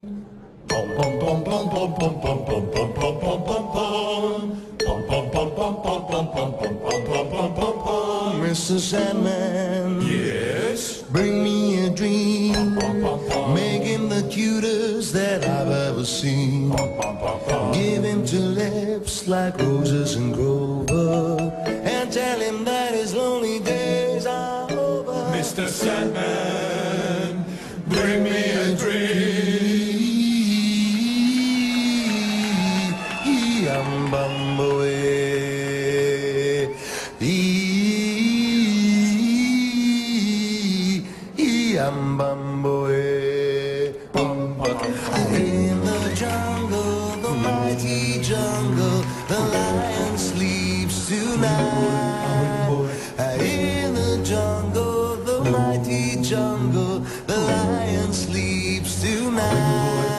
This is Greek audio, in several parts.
Mr. Sandman, Yes? bring me a dream. Make him the cutest that I've ever seen. Give him two lips like roses and clover, and tell him that his lonely days are over. Mr. Sandman, bring me a dream. In the jungle, the mighty jungle, the lion sleeps tonight. In the jungle, the mighty jungle, the lion sleeps tonight.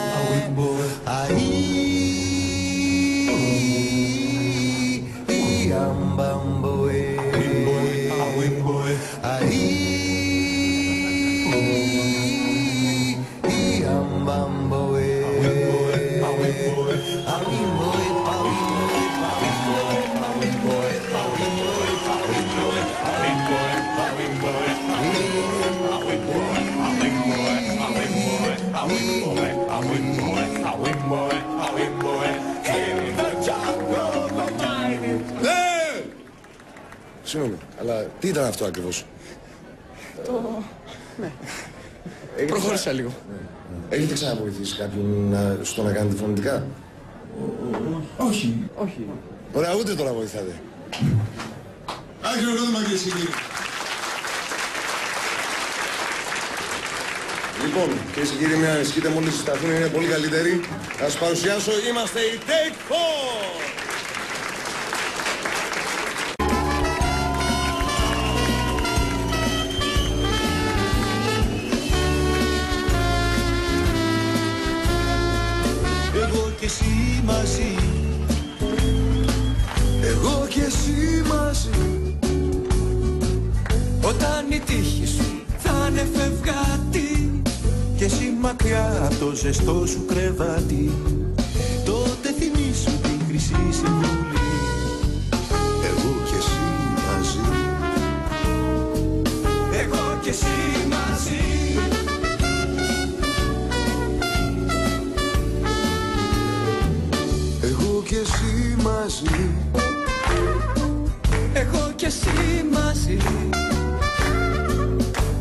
Συγγνώμη, αλλά τι ήταν αυτό ακριβώς? Ναι. Προχώρησα λίγο. Έχετε ξαναβοηθήσει κάποιον στο να κάνετε φωνητικά? Όχι. Όχι. Ωραία, ούτε τώρα βοηθάτε. Άκυρο ερώτημα, κυρίες και κύριοι. Λοιπόν, κυρίες και κύριοι, μια ανησυχείτε μόλις συσταθούν, είναι πολύ καλύτεροι. Θα σας παρουσιάσω, είμαστε οι Take 4! Εγώ και εσύ μαζί, εγώ και εσύ μαζί. Όταν η τύχη σου θα είναι φευγάτη Και εσύ μακριά από το ζεστό σου κρεβάτι, τότε θυμήσου την χρυσή συμβουλή. Εγώ και εσύ μαζί, εγώ κι εσύ μαζί. εγώ και εσύ μαζί. Εγώ κι εσύ μαζί.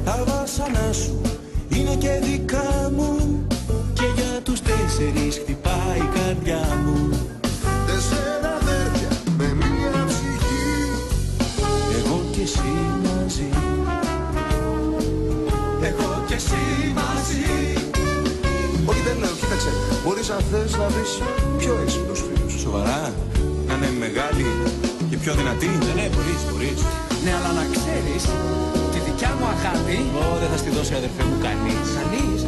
Τα βάσανά σου είναι και δικά μου, και για τους τέσσερις χτυπάει η καρδιά μου. Τέσσερα αδέρφια με μία ψυχή, εγώ και εσύ μαζί. Εγώ κι εσύ μαζί. Όχι, δεν λέω, κοίταξε, μπορείς αν θες να βρεις πιο έξυπνους φίλους. Σοβαρά, να είναι μεγάλη και πιο δυνατή. Ναι, μπορείς. Ναι, αλλά να ξέρεις, τη δικιά μου αγάπη Δεν θα στη δώσει, αδερφέ μου, κανείς. Κανείς.